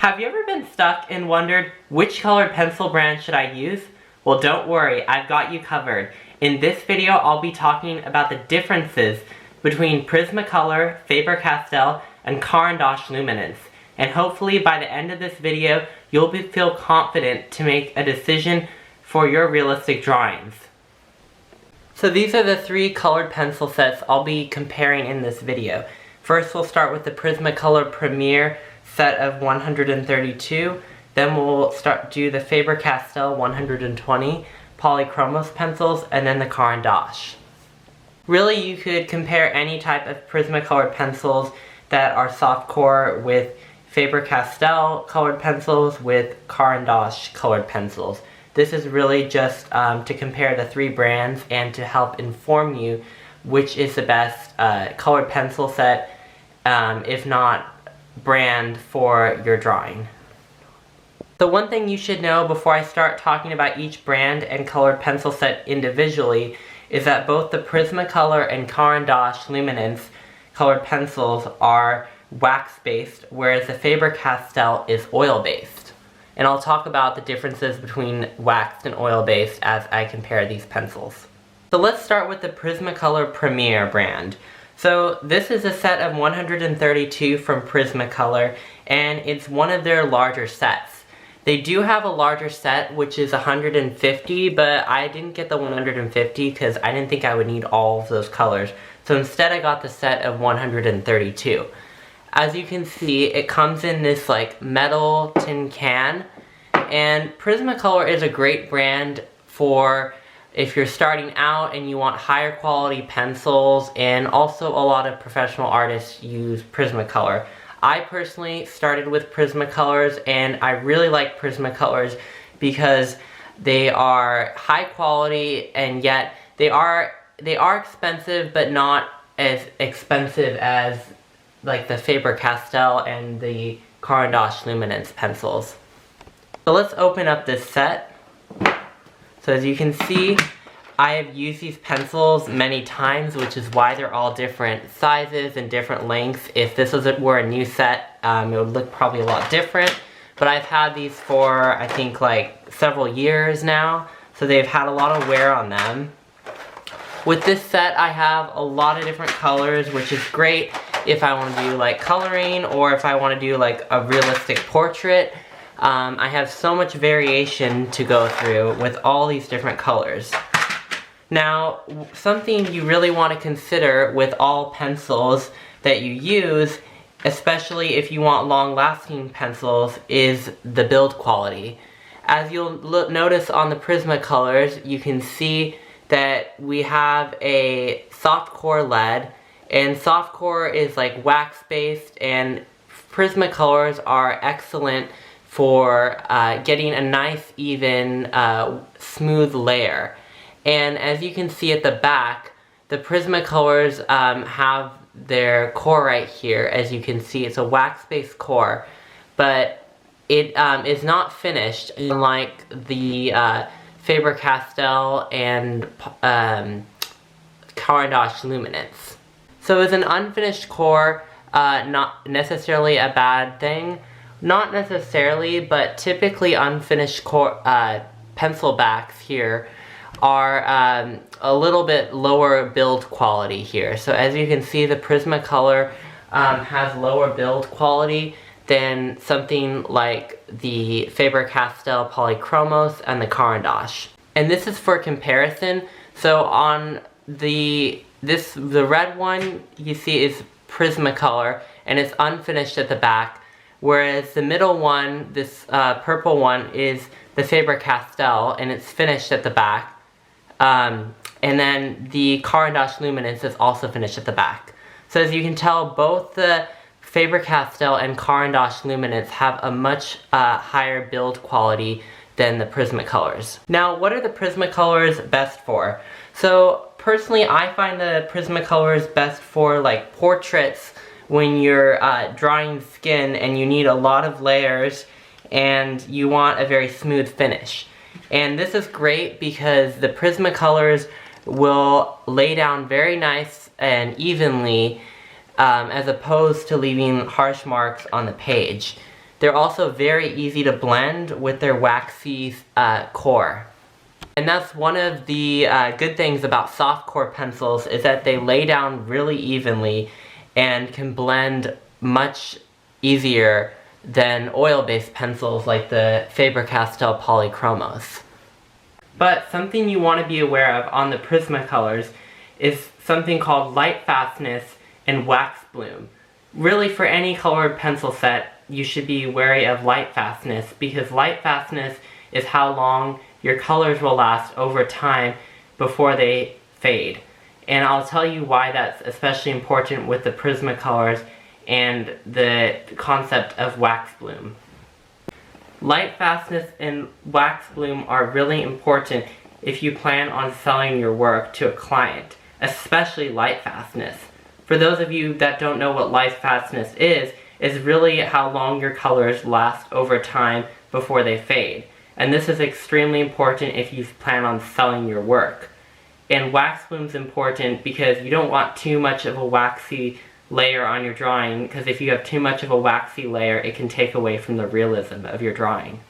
Have you ever been stuck and wondered which colored pencil brand should I use? Well, don't worry, I've got you covered. In this video, I'll be talking about the differences between Prismacolor, Faber-Castell, and Caran D'Ache Luminance. And hopefully by the end of this video, you'll feel confident to make a decision for your realistic drawings. So these are the three colored pencil sets I'll be comparing in this video. First, we'll start with the Prismacolor Premier set of 132. Then we'll do the Faber-Castell 120 Polychromos pencils, and then the Caran D'Ache. Really, you could compare any type of Prismacolor pencils that are soft core with Faber-Castell colored pencils with Caran D'Ache colored pencils. This is really just to compare the three brands and to help inform you which is the best colored pencil set, if not brand, for your drawing. The one thing you should know before I start talking about each brand and colored pencil set individually is that both the Prismacolor and Caran D'Ache Luminance colored pencils are wax-based, whereas the Faber-Castell is oil-based. And I'll talk about the differences between waxed and oil-based as I compare these pencils. So let's start with the Prismacolor Premier brand. So this is a set of 132 from Prismacolor, and it's one of their larger sets. They do have a larger set, which is 150, but I didn't get the 150 because I didn't think I would need all of those colors. So instead I got the set of 132. As you can see, it comes in this like metal tin can, and Prismacolor is a great brand for if you're starting out and you want higher quality pencils, and also a lot of professional artists use Prismacolor. I personally started with Prismacolors, and I really like Prismacolors because they are high quality, and yet they are expensive, but not as expensive as like the Faber-Castell and the Caran D'Ache Luminance pencils. So let's open up this set. So as you can see, I have used these pencils many times, which is why they're all different sizes and different lengths. If this were a new set, it would look probably a lot different. But I've had these for, I think, like several years now, so they've had a lot of wear on them. With this set, I have a lot of different colors, which is great if I want to do like coloring, or if I want to do like a realistic portrait. I have so much variation to go through with all these different colors. Now, something you really want to consider with all pencils that you use, especially if you want long-lasting pencils, is the build quality. As you'll notice on the Prismacolors, you can see that we have a soft core lead, and soft core is like wax-based, and Prismacolors are excellent for getting a nice, even, smooth layer. And as you can see at the back, the Prismacolors have their core right here. As you can see, it's a wax-based core, but it is not finished, unlike the Faber-Castell and Caran D'Ache Luminance. So is an unfinished core not necessarily a bad thing? Not necessarily, but typically unfinished core, pencil backs here are a little bit lower build quality here. So as you can see, the Prismacolor has lower build quality than something like the Faber-Castell Polychromos and the Caran D'Ache. And this is for comparison. So on the red one you see is Prismacolor, and it's unfinished at the back. Whereas the middle one, this purple one, is the Faber-Castell, and it's finished at the back. And then the Caran D'Ache Luminance is also finished at the back. So as you can tell, both the Faber-Castell and Caran D'Ache Luminance have a much higher build quality than the Prismacolors. Now, what are the Prismacolors best for? So personally, I find the Prismacolors best for like portraits, when you're drawing skin and you need a lot of layers and you want a very smooth finish. And this is great because the Prismacolors will lay down very nice and evenly, as opposed to leaving harsh marks on the page. they're also very easy to blend with their waxy core. And that's one of the good things about soft core pencils, is that they lay down really evenly and can blend much easier than oil-based pencils like the Faber-Castell Polychromos. But something you want to be aware of on the Prismacolors is something called Lightfastness and wax bloom. Really, for any colored pencil set, you should be wary of Lightfastness, because Lightfastness is how long your colors will last over time before they fade. And I'll tell you why that's especially important with the Prismacolors and the concept of wax bloom. Lightfastness and wax bloom are really important if you plan on selling your work to a client, especially lightfastness. For those of you that don't know what lightfastness is really how long your colors last over time before they fade. And this is extremely important if you plan on selling your work. And wax bloom is important because you don't want too much of a waxy layer on your drawing, because if you have too much of a waxy layer, it can take away from the realism of your drawing.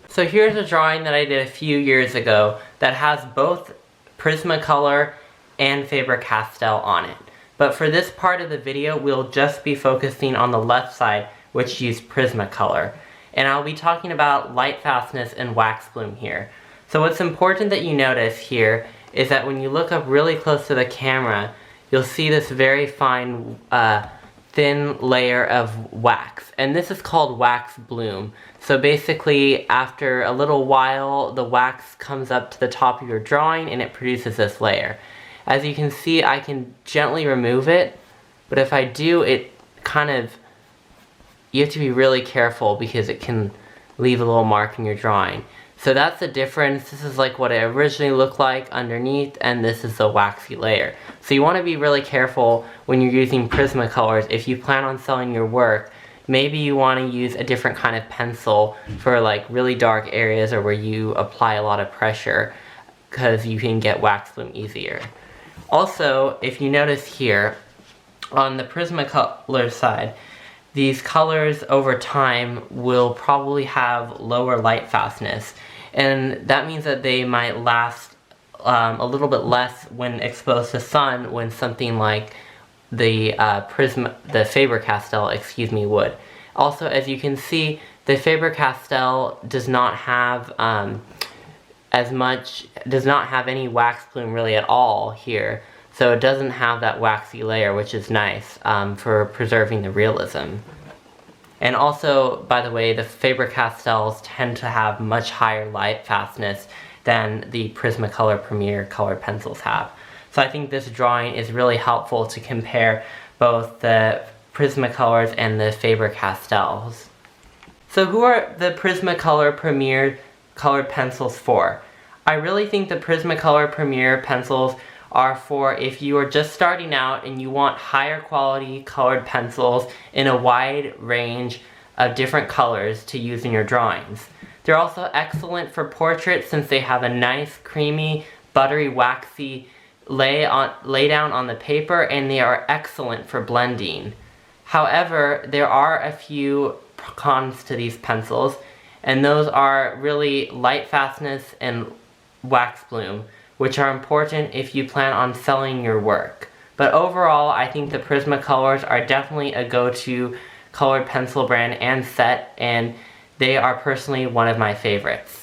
So here's a drawing that I did a few years ago that has both Prismacolor and Faber-Castell on it. But for this part of the video, we'll just be focusing on the left side, which used Prismacolor. And I'll be talking about Lightfastness and wax bloom here. So what's important that you notice here is that when you look up really close to the camera, you'll see this very fine, thin layer of wax. And this is called wax bloom. So basically, after a little while, the wax comes up to the top of your drawing and it produces this layer. As you can see, I can gently remove it, but if I do, it kind of, you have to be really careful because it can leave a little mark in your drawing. So that's the difference. This is like what it originally looked like underneath, and this is the waxy layer. So you want to be really careful when you're using Prismacolors. If you plan on selling your work, maybe you want to use a different kind of pencil for like really dark areas or where you apply a lot of pressure, because you can get wax bloom easier. Also, if you notice here, on the Prismacolor side, these colors over time will probably have lower lightfastness, and that means that they might last a little bit less when exposed to sun, when something like the Faber-Castell, would. Also, as you can see, the Faber-Castell does not have any wax bloom really at all here. So it doesn't have that waxy layer, which is nice for preserving the realism. And also, by the way, the Faber-Castells tend to have much higher Lightfastness than the Prismacolor Premier colored pencils have. So I think this drawing is really helpful to compare both the Prismacolors and the Faber-Castells. So who are the Prismacolor Premier colored pencils for? I really think the Prismacolor Premier pencils are for if you are just starting out and you want higher quality colored pencils in a wide range of different colors to use in your drawings. They're also excellent for portraits since they have a nice, creamy, buttery, waxy lay down on the paper, and they are excellent for blending. However, there are a few cons to these pencils, and those are really Lightfastness and wax bloom, which are important if you plan on selling your work. But overall, I think the Prismacolors are definitely a go-to colored pencil brand and set, and they are personally one of my favorites.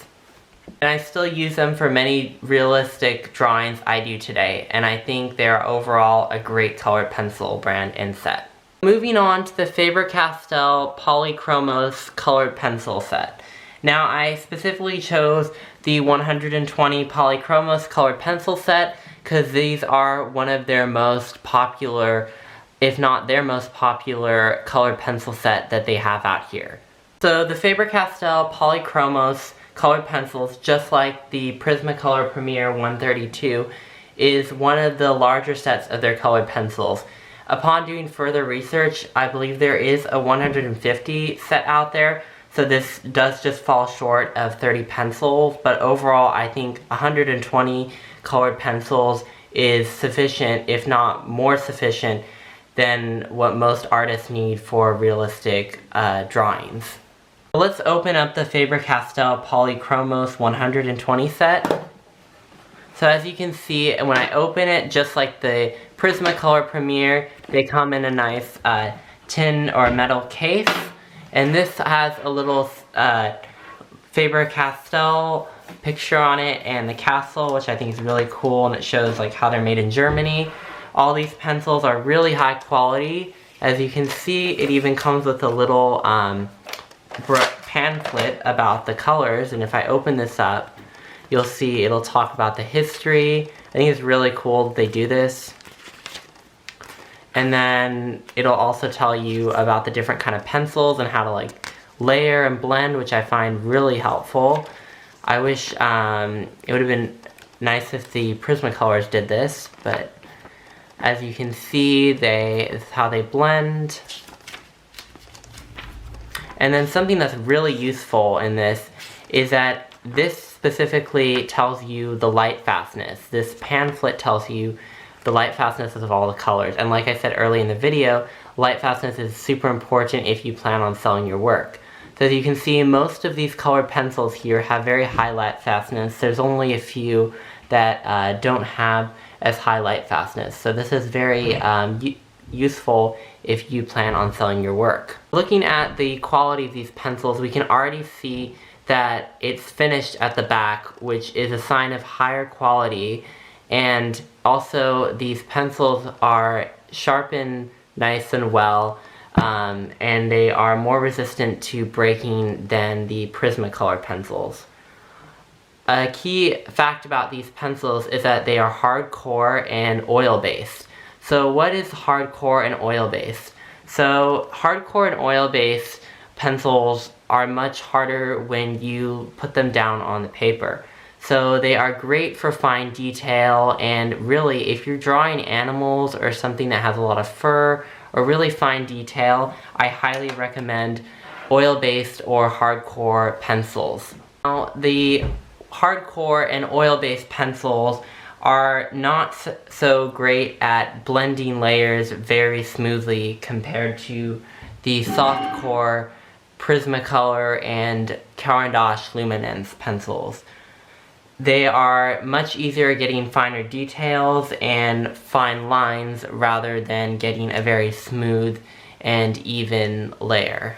And I still use them for many realistic drawings I do today, and I think they are overall a great colored pencil brand and set. Moving on to the Faber-Castell Polychromos colored pencil set. Now, I specifically chose the 120 Polychromos colored pencil set because these are one of their most popular, if not their most popular, colored pencil set that they have out here. So the Faber-Castell Polychromos colored pencils, just like the Prismacolor Premier 132, is one of the larger sets of their colored pencils. Upon doing further research, I believe there is a 150 set out there, so this does just fall short of 30 pencils, but overall I think 120 colored pencils is sufficient, if not more sufficient, than what most artists need for realistic drawings. Let's open up the Faber-Castell Polychromos 120 set. So as you can see, when I open it, just like the Prismacolor Premier, they come in a nice tin or metal case. And this has a little Faber-Castell picture on it and the castle, which I think is really cool, and it shows like how they're made in Germany. All these pencils are really high quality. As you can see, it even comes with a little pamphlet about the colors, and if I open this up, you'll see it'll talk about the history. I think it's really cool that they do this. And then it'll also tell you about the different kind of pencils and how to like layer and blend, which I find really helpful. I wish it would have been nice if the Prismacolors did this, but as you can see, this is how they blend. And then something that's really useful in this is that this specifically tells you the lightfastness. This pamphlet tells you the lightfastness of all the colors. And like I said early in the video, lightfastness is super important if you plan on selling your work. So as you can see, most of these colored pencils here have very high lightfastness. There's only a few that don't have as high lightfastness. So this is very useful if you plan on selling your work. Looking at the quality of these pencils, we can already see that it's finished at the back, which is a sign of higher quality. And also these pencils are sharpened nice and well, and they are more resistant to breaking than the Prismacolor pencils. A key fact about these pencils is that they are hardcore and oil-based. So what is hardcore and oil-based? So hardcore and oil-based pencils are much harder when you put them down on the paper. So they are great for fine detail, and really if you're drawing animals or something that has a lot of fur or really fine detail, I highly recommend oil-based or hardcore pencils. Now the hardcore and oil-based pencils are not so great at blending layers very smoothly compared to the softcore Prismacolor and Caran D'Ache Luminance pencils. They are much easier getting finer details and fine lines rather than getting a very smooth and even layer.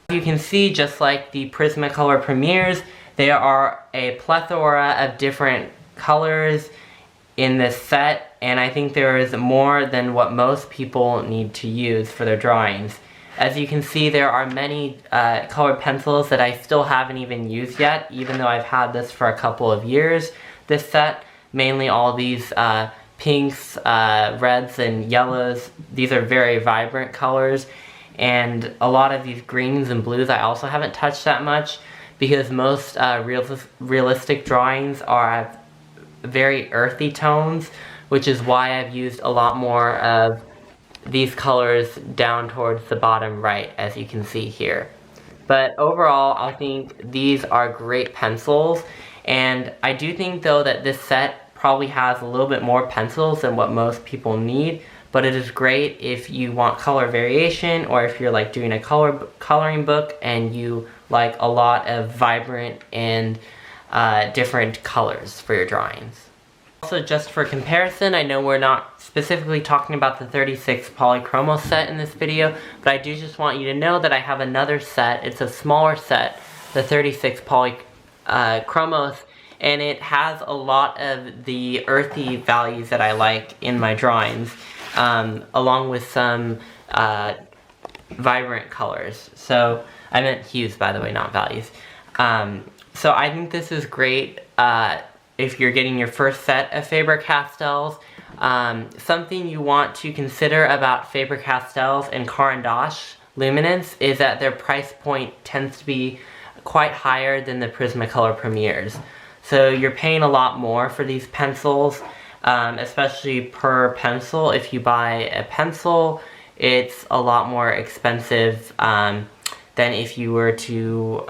You can see, just like the Prismacolor Premiers, there are a plethora of different colors in this set, and I think there is more than what most people need to use for their drawings. As you can see, there are many colored pencils that I still haven't even used yet, even though I've had this for a couple of years. This set, mainly all these pinks, reds, and yellows. These are very vibrant colors, and a lot of these greens and blues I also haven't touched that much, because most realistic drawings are very earthy tones, which is why I've used a lot more of these colors down towards the bottom right, as you can see here. But overall, I think these are great pencils, and I do think though that this set probably has a little bit more pencils than what most people need, but it is great if you want color variation, or if you're like doing a coloring book and you like a lot of vibrant and different colors for your drawings. Also, just for comparison, I know we're not specifically talking about the 36 Polychromos set in this video, but I do just want you to know that I have another set. It's a smaller set, the 36 Polychromos, and it has a lot of the earthy values that I like in my drawings, along with some vibrant colors. So, I meant hues, by the way, not values. So I think this is great if you're getting your first set of Faber-Castells. Something you want to consider about Faber-Castells and Caran D'Ache Luminance is that their price point tends to be quite higher than the Prismacolor Premiers. So you're paying a lot more for these pencils, especially per pencil. If you buy a pencil, it's a lot more expensive than if you were to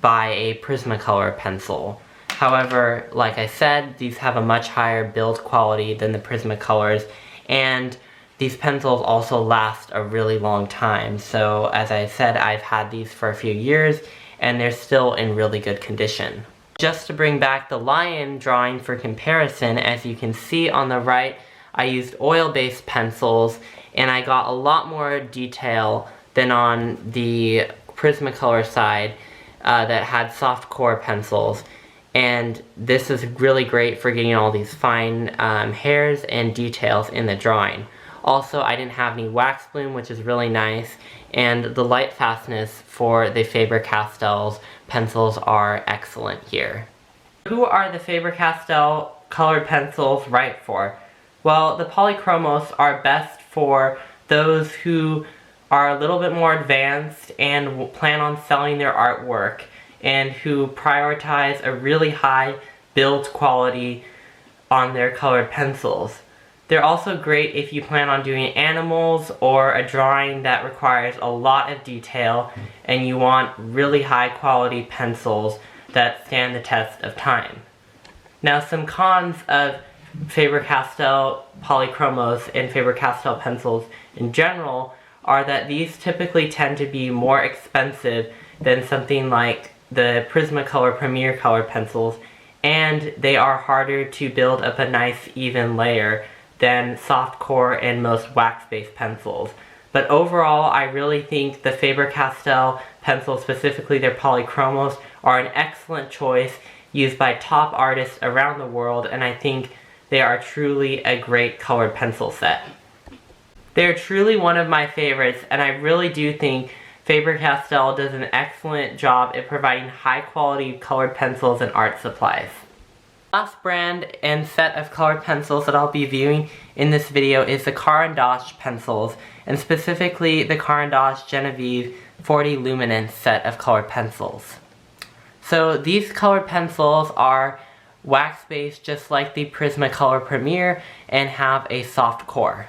buy a Prismacolor pencil. However, like I said, these have a much higher build quality than the Prismacolors, and these pencils also last a really long time. So as I said, I've had these for a few years and they're still in really good condition. Just to bring back the lion drawing for comparison, as you can see on the right, I used oil-based pencils and I got a lot more detail than on the Prismacolor side that had soft core pencils. And this is really great for getting all these fine hairs and details in the drawing. Also, I didn't have any wax bloom, which is really nice, and the Lightfastness for the Faber-Castell pencils are excellent here. Who are the Faber-Castell colored pencils right for? Well, the Polychromos are best for those who are a little bit more advanced and plan on selling their artwork, and who prioritize a really high build quality on their colored pencils. They're also great if you plan on doing animals or a drawing that requires a lot of detail and you want really high quality pencils that stand the test of time. Now, some cons of Faber-Castell Polychromos and Faber-Castell pencils in general are that these typically tend to be more expensive than something like the Prismacolor Premier colored pencils, and they are harder to build up a nice even layer than soft core and most wax-based pencils. But overall, I really think the Faber-Castell pencils, specifically their Polychromos, are an excellent choice used by top artists around the world, and I think they are truly a great colored pencil set. They're truly one of my favorites, and I really do think Faber-Castell does an excellent job at providing high quality colored pencils and art supplies. Last brand and set of colored pencils that I'll be viewing in this video is the Caran D'Ache pencils, and specifically the Caran D'Ache Genevieve 40 Luminance set of colored pencils. So these colored pencils are wax-based just like the Prismacolor Premier and have a soft core.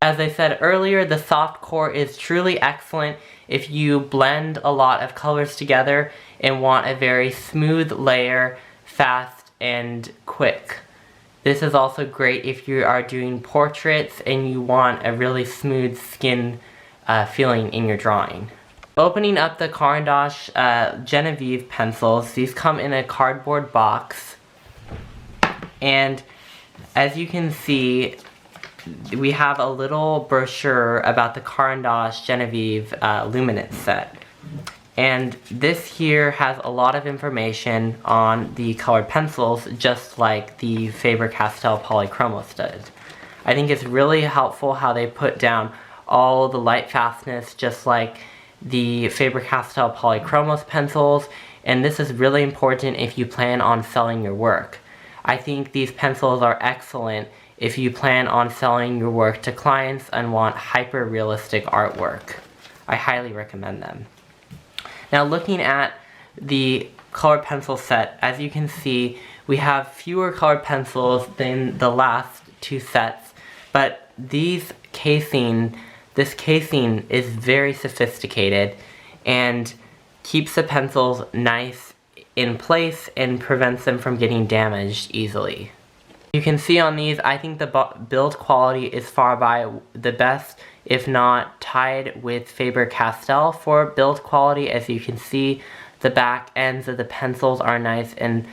As I said earlier, the soft core is truly excellent if you blend a lot of colors together and want a very smooth layer, fast and quick. This is also great if you are doing portraits and you want a really smooth skin feeling in your drawing. Opening up the Caran D'Ache Genevieve pencils, these come in a cardboard box, and as you can see, we have a little brochure about the Caran D'Ache Genevieve Luminance set. And this here has a lot of information on the colored pencils, just like the Faber-Castell Polychromos does. I think it's really helpful how they put down all the Lightfastness, just like the Faber-Castell Polychromos pencils, and this is really important if you plan on selling your work. I think these pencils are excellent if you plan on selling your work to clients and want hyper-realistic artwork. I highly recommend them. Now, looking at the colored pencil set, as you can see, we have fewer colored pencils than the last two sets, but this casing is very sophisticated and keeps the pencils nice in place and prevents them from getting damaged easily. You can see on these, I think the build quality is far by the best, if not tied with Faber-Castell for build quality. As you can see, the back ends of the pencils are nice and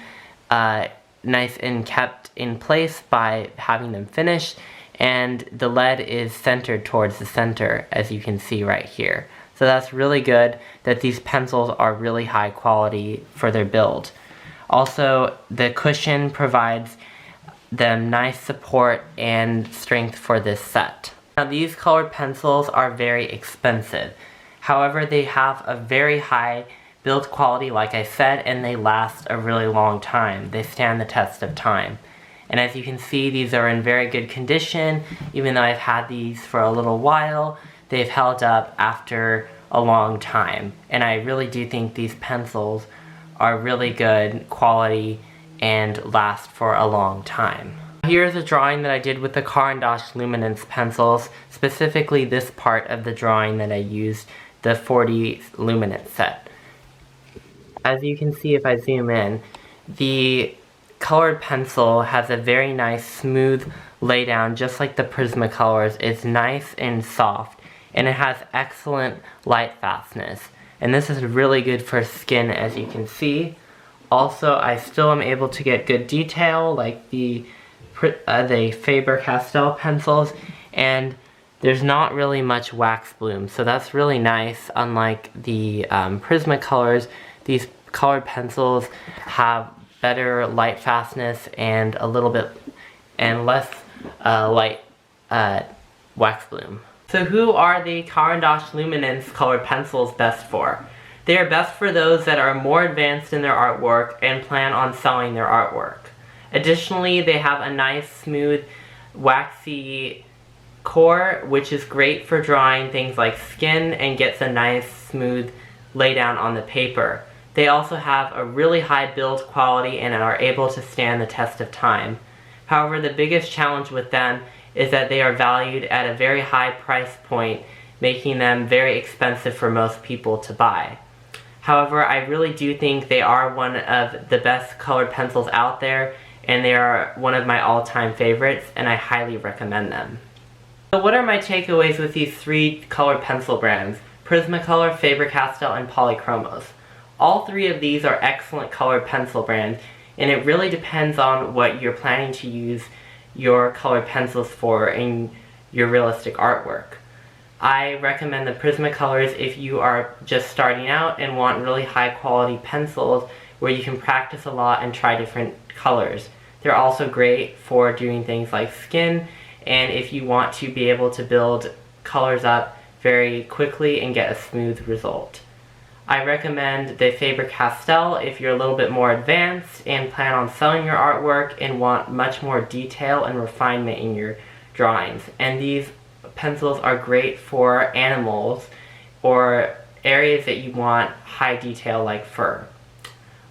kept in place by having them finished, and the lead is centered towards the center, as you can see right here. So that's really good that these pencils are really high quality for their build. Also, the cushion provides them nice support and strength for this set. Now, these colored pencils are very expensive. However, they have a very high build quality, like I said, and they last a really long time. They stand the test of time. And as you can see, these are in very good condition. Even though I've had these for a little while, they've held up after a long time. And I really do think these pencils are really good quality and last for a long time. Here's a drawing that I did with the Caran D'Ache Luminance pencils, specifically this part of the drawing that I used, the 40 Luminance set. As you can see if I zoom in, the colored pencil has a very nice smooth laydown, just like the Prismacolors. It's nice and soft, and it has excellent lightfastness. And this is really good for skin, as you can see. Also, I still am able to get good detail like the Faber-Castell pencils, and there's not really much wax bloom, so that's really nice. Unlike the Prismacolors, these colored pencils have better light fastness and a little bit less light wax bloom. So who are the Caran D'Ache Luminance colored pencils best for? They are best for those that are more advanced in their artwork and plan on selling their artwork. Additionally, they have a nice, smooth, waxy core, which is great for drawing things like skin and gets a nice, smooth laydown on the paper. They also have a really high build quality and are able to stand the test of time. However, the biggest challenge with them is that they are valued at a very high price point, making them very expensive for most people to buy. However, I really do think they are one of the best colored pencils out there, and they are one of my all-time favorites, and I highly recommend them. So what are my takeaways with these three colored pencil brands? Prismacolor, Faber-Castell, and Polychromos. All three of these are excellent colored pencil brands, and it really depends on what you're planning to use your colored pencils for in your realistic artwork. I recommend the Prismacolors if you are just starting out and want really high quality pencils where you can practice a lot and try different colors. They're also great for doing things like skin, and if you want to be able to build colors up very quickly and get a smooth result. I recommend the Faber-Castell if you're a little bit more advanced and plan on selling your artwork and want much more detail and refinement in your drawings. And these pencils are great for animals or areas that you want high detail like fur.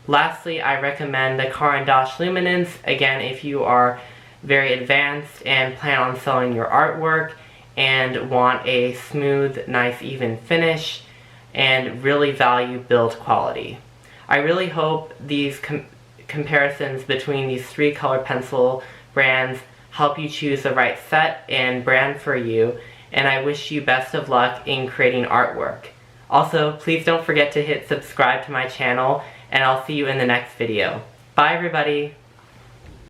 Lastly, I recommend the Caran D'Ache Luminance, again, if you are very advanced and plan on selling your artwork and want a smooth, nice, even finish and really value build quality. I really hope these comparisons between these three colored pencil brands help you choose the right set and brand for you, and I wish you best of luck in creating artwork. Also, please don't forget to hit subscribe to my channel, and I'll see you in the next video. Bye everybody!